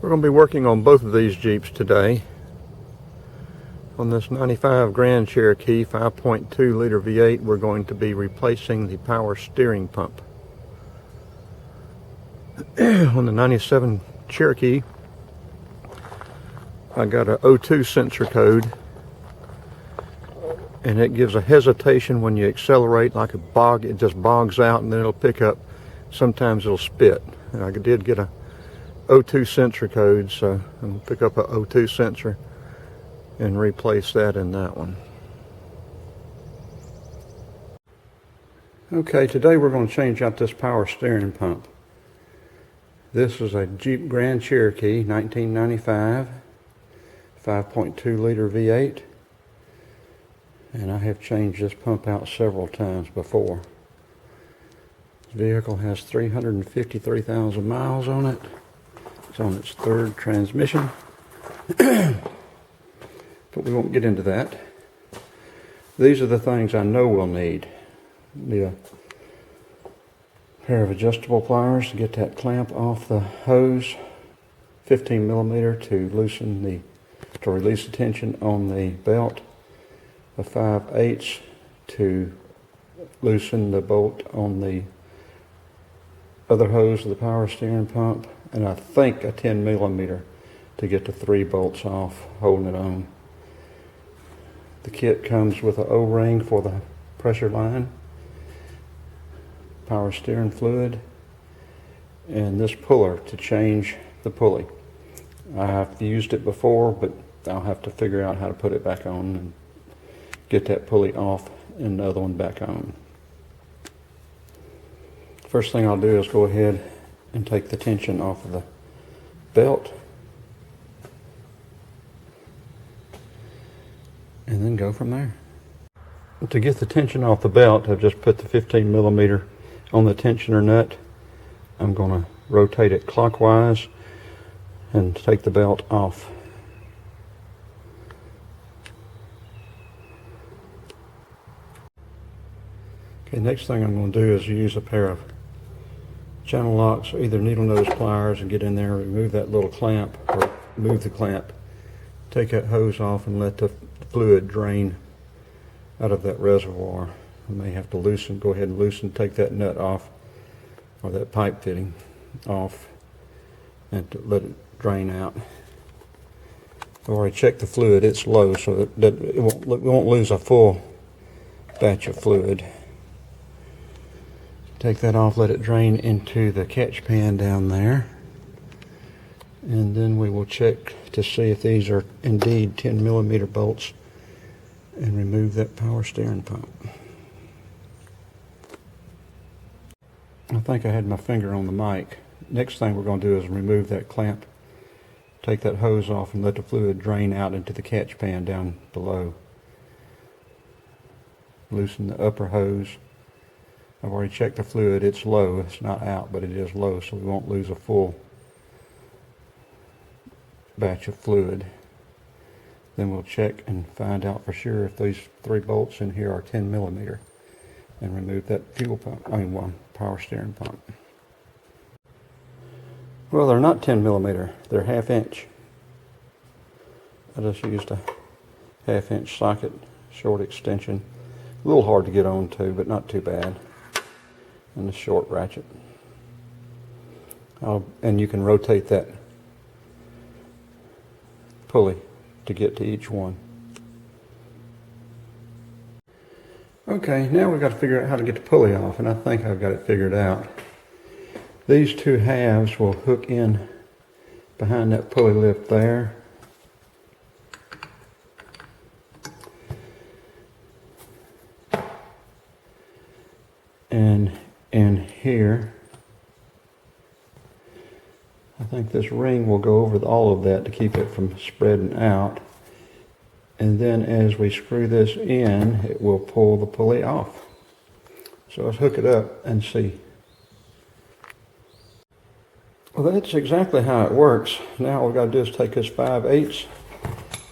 We're going to be working on both of these Jeeps today. On this 95 Grand Cherokee 5.2 liter V8, we're going to be replacing the power steering pump. On the 97 Cherokee, I got a O2 sensor code, and it gives a hesitation when you accelerate, like a bog. It just bogs out and then it'll pick up. Sometimes it'll spit. And I did get a O2 sensor code, so I'm going to pick up a O2 sensor and replace that in that one. Okay, today we're going to change out this power steering pump. This is a Jeep Grand Cherokee 1995 5.2 liter V8, and I have changed this pump out several times before. This vehicle has 353,000 miles on it. It's on its third transmission, but we won't get into that. These are the things I know we'll need. Need a pair of adjustable pliers to get that clamp off the hose, 15 millimeter to release the tension on the belt, a 5/8 to loosen the bolt on the other hose of the power steering pump, and I think a 10 millimeter to get the 3 bolts off holding it on. The kit comes with an O-ring for the pressure line, power steering fluid, and this puller to change the pulley. I have used it before, but I'll have to figure out how to put it back on and get that pulley off and the other one back on. First thing I'll do is go ahead and take the tension off of the belt and then go from there. To get the tension off the belt, I've just put the 15 millimeter on the tensioner nut. I'm going to rotate it clockwise and take the belt off. Okay, next thing I'm going to do is use a pair of channel locks, either needle nose pliers, and get in there and remove that little clamp, or move the clamp. Take that hose off and let the fluid drain out of that reservoir. I may have to go ahead and loosen, take that nut off, or that pipe fitting off, and to let it drain out. I've already checked the fluid, it's low, so that it won't lose a full batch of fluid. Take that off, let it drain into the catch pan down there, and then we will check to see if these are indeed 10 millimeter bolts and remove that power steering pump. I think I had my finger on the mic. Next thing we're going to do is remove that clamp, take that hose off and let the fluid drain out into the catch pan down below. Loosen the upper hose. I've already checked the fluid, it's low, it's not out, but it is low, so we won't lose a full batch of fluid. Then we'll check and find out for sure if these 3 bolts in here are 10 millimeter and remove that power steering pump. Well, they're not 10 millimeter, they're 1/2 inch. I just used a 1/2 inch socket, short extension. A little hard to get on to, but not too bad. And a short ratchet. And you can rotate that pulley to get to each one. Okay, now we've got to figure out how to get the pulley off, and I think I've got it figured out. These 2 halves will hook in behind that pulley lift there. And in here, I think this ring will go over all of that to keep it from spreading out. And then as we screw this in, it will pull the pulley off. So let's hook it up and see. Well, that's exactly how it works. Now all we've got to do is take this 5/8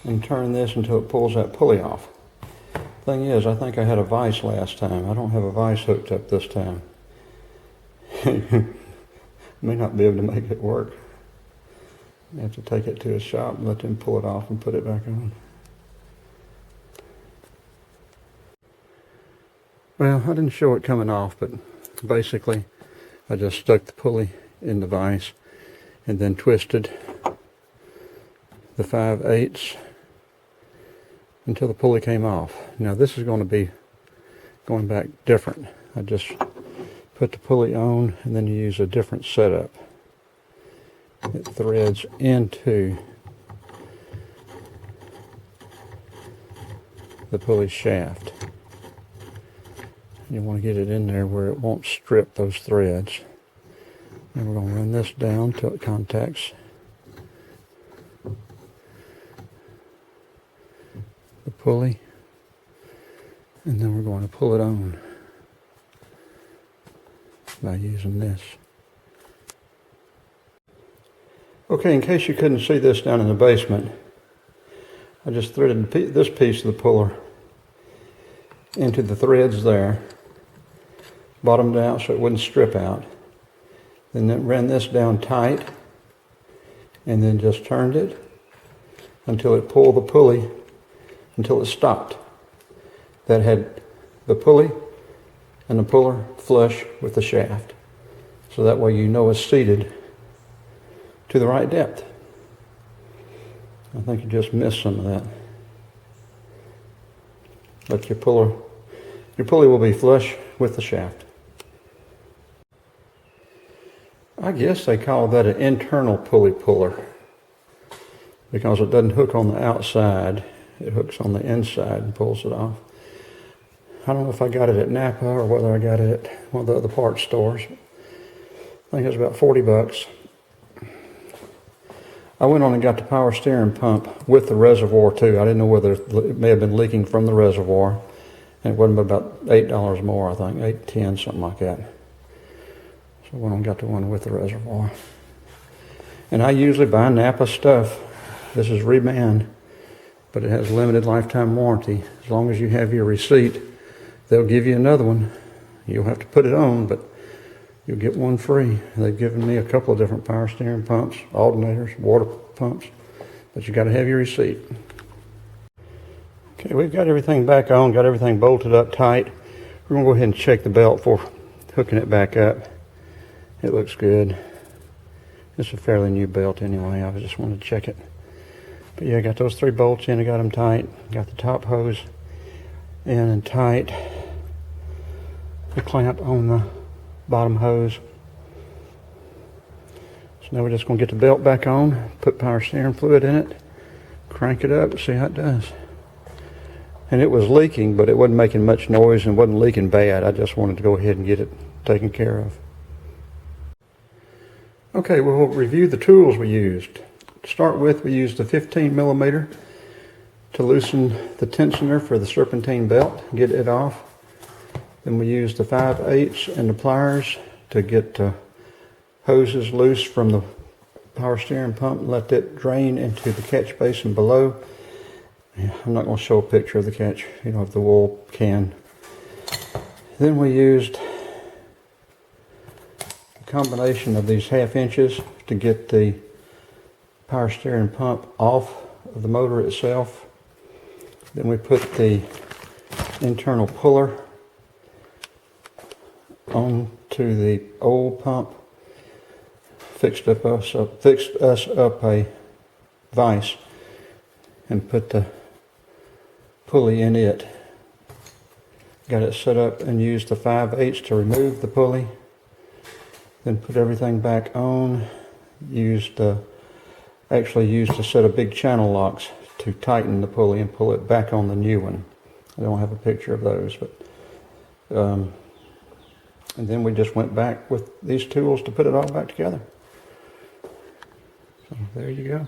and turn this until it pulls that pulley off. Thing is, I think I had a vise last time. I don't have a vise hooked up this time. May not be able to make it work. You have to take it to a shop and let them pull it off and put it back on. Well, I didn't show it coming off, but basically I just stuck the pulley in the vise and then twisted the 5/8 until the pulley came off. Now this is going to be going back different. I just put the pulley on and then you use a different setup. It threads into the pulley shaft. You want to get it in there where it won't strip those threads. And we're going to run this down till it contacts the pulley, and then we're going to pull it on by using this. Okay, in case you couldn't see this down in the basement, I just threaded this piece of the puller into the threads there, bottomed out so it wouldn't strip out, then ran this down tight, and then just turned it until it pulled the pulley until it stopped. That had the pulley and the puller flush with the shaft, so that way you know it's seated to the right depth. I think you just missed some of that. But your pulley will be flush with the shaft. I guess they call that an internal pulley puller because it doesn't hook on the outside. It hooks on the inside and pulls it off. I don't know if I got it at Napa or whether I got it at one of the other parts stores. I think it was about 40 bucks. I went on and got the power steering pump with the reservoir too. I didn't know whether it may have been leaking from the reservoir. And it wasn't but about $8 more, I think, $8, $10, something like that. So I went on and got the one with the reservoir. And I usually buy Napa stuff. This is reman, but it has limited lifetime warranty. As long as you have your receipt, they'll give you another one. You'll have to put it on, but you'll get one free. They've given me a couple of different power steering pumps, alternators, water pumps, but you got to have your receipt. Okay, we've got everything back on, got everything bolted up tight. We're going to go ahead and check the belt for hooking it back up. It looks good. It's a fairly new belt anyway. I just wanted to check it. But yeah, I got those 3 bolts in. I got them tight. Got the top hose in and tight. The clamp on the bottom hose. So now we're just going to get the belt back on, put power steering fluid in it, crank it up and see how it does. And it was leaking, but it wasn't making much noise and wasn't leaking bad. I just wanted to go ahead and get it taken care of. Okay, we'll review the tools we used. To start with, we used a 15 millimeter to loosen the tensioner for the serpentine belt, get it off. Then we used the 5/8 and the pliers to get the hoses loose from the power steering pump and let that drain into the catch basin below. I'm not going to show a picture of the catch, of the wool can. Then we used a combination of these 1/2 inches to get the power steering pump off of the motor itself. Then we put the internal puller onto the old pump, fixed us up a vise and put the pulley in it. Got it set up and used the 5/8 to remove the pulley. Then put everything back on. Actually used a set of big channel locks to tighten the pulley and pull it back on the new one. I don't have a picture of those, but and then we just went back with these tools to put it all back together. So there you go.